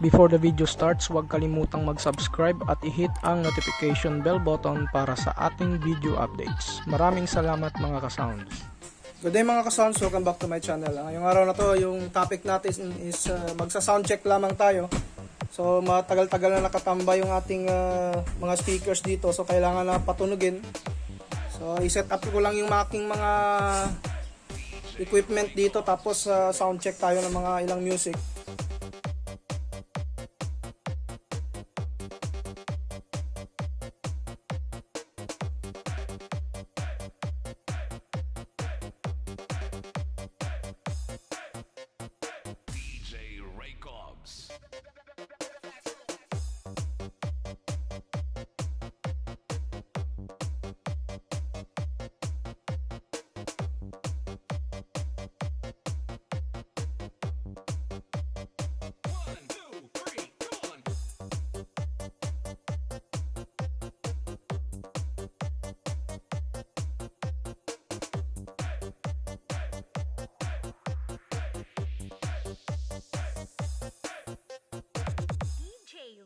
Before the video starts, huwag kalimutang mag-subscribe at i-hit ang notification bell button para sa ating video updates. Maraming salamat mga ka-sounds. Good day mga ka-sounds, welcome back to my channel. Ngayong araw na to, yung topic natin is magsa-sound check lamang tayo. So matagal-tagal na nakatambay yung ating mga speakers dito, so kailangan na patunugin. So i-set up ko lang yung aking mga equipment dito, tapos sound check tayo ng mga ilang music.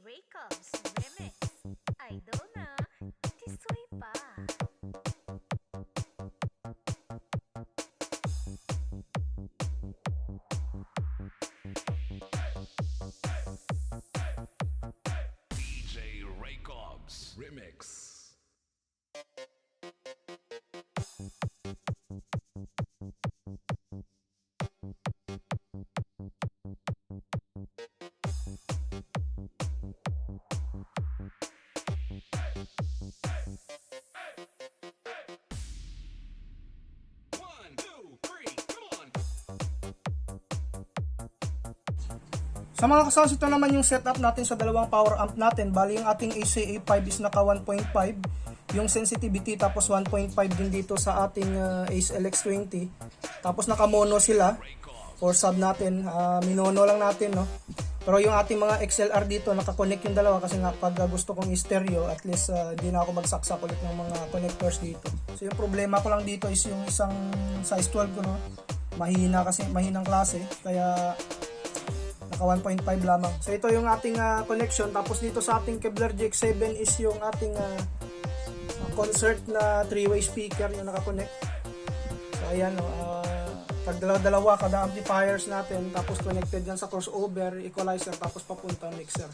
Raycobs Remix. Idol na, tisoy pa. DJ Raycobs Remix. Sa mga ka-sounds, ito naman yung setup natin sa dalawang power amp natin. Bali yung ating ACA5 is naka 1.5, yung sensitivity, tapos 1.5 din dito sa ating Ace LX20. Tapos naka mono sila for sub natin, minono lang natin, no. Pero yung ating mga XLR dito, naka-connect yung dalawa kasi nga pag gusto kong i-stereo, at least hindi na ako magsaksak ulit ng mga connectors dito. So yung problema ko lang dito is yung isang size 12 ko, no, mahina kasi, mahinang klase, kaya naka 1.5 lamang. So ito yung ating connection. Tapos dito sa ating Kevlar GX7 is yung ating concert na 3-way speaker yung nakakonect. So ayan, pag dalawa kada amplifiers natin, tapos connected yan sa crossover, equalizer, tapos papunta mixer.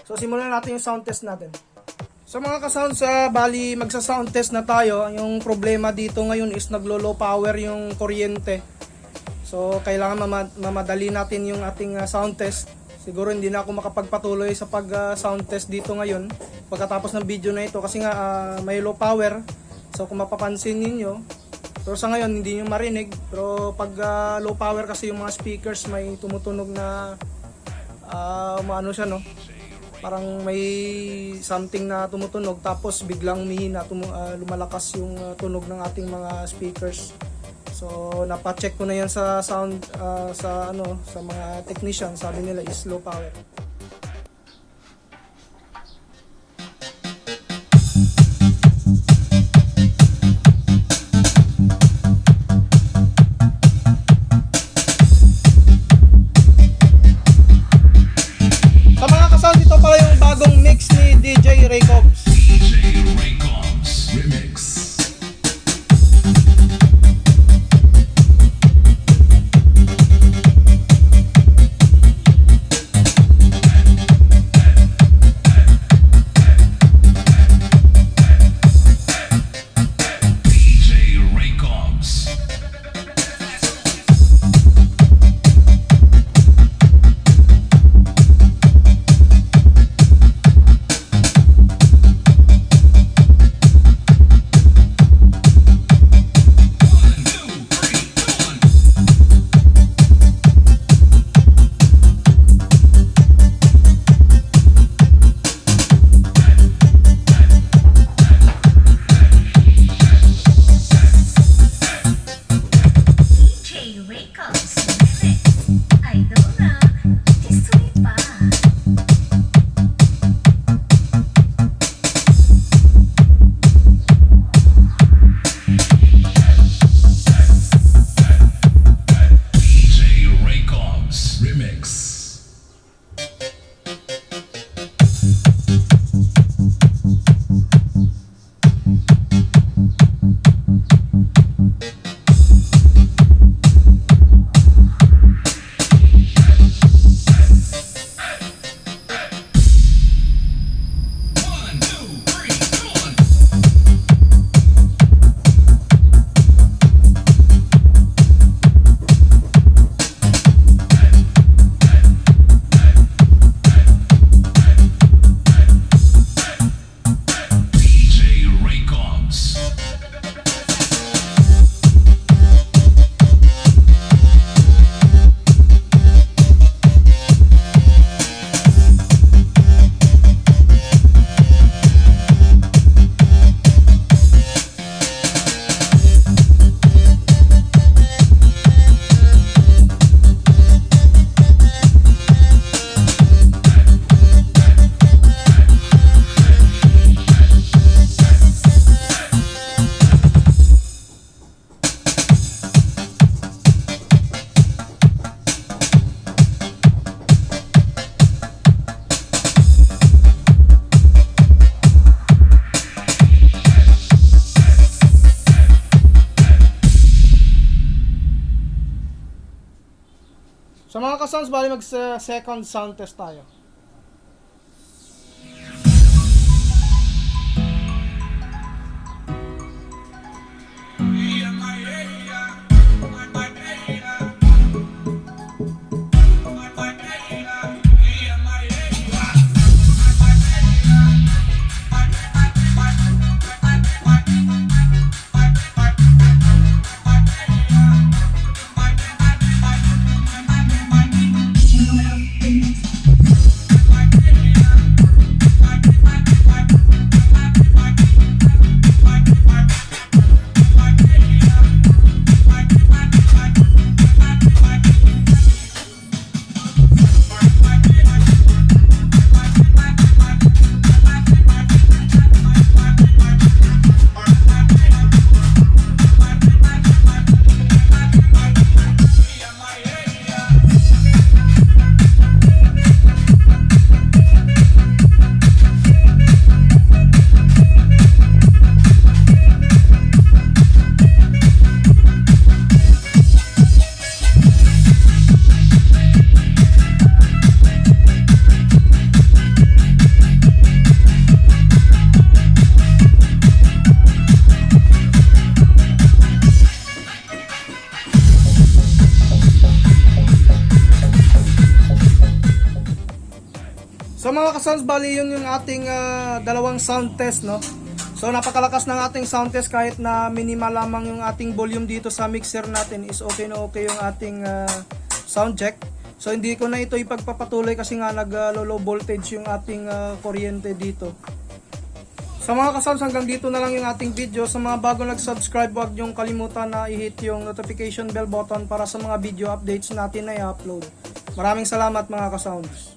So simulan natin yung sound test natin. So mga ka-sounds, bali magsa-sound test na tayo. Yung problema dito ngayon is naglo-low power yung kuryente. So kailangan mamadali natin yung ating sound test. Siguro hindi na ako makapagpatuloy sa pag sound test dito ngayon pagkatapos ng video na ito kasi nga may low power. So kung mapapansin niyo, pero sa ngayon hindi niyo marinig, pero pag low power kasi yung mga speakers may tumutunog na maano siya, no? Parang may something na tumutunog tapos biglang umihina, lumalakas yung tunog ng ating mga speakers. So napa-check ko na yan sa sound sa mga technician, sabi nila is low power. Sa mga ka-sound, ito pala yung bagong mix ni DJ Raycobs. DJ Raycobs Remix. Raycobs. So mga ka-sounds, bali mag-second sound test tayo. So mga ka-sounds, bali yun yung ating dalawang sound test, no? So napakalakas ng ating sound test kahit na minimal lamang yung ating volume dito sa mixer natin is okay na okay yung ating sound check. So hindi ko na ito ipagpapatuloy kasi nga nag-low voltage yung ating kuryente dito. Sa mga ka-sounds, hanggang dito na lang yung ating video. Sa mga bago nag-subscribe, huwag niyong kalimutan na i-hit yung notification bell button para sa mga video updates natin na i-upload. Maraming salamat mga ka-sounds.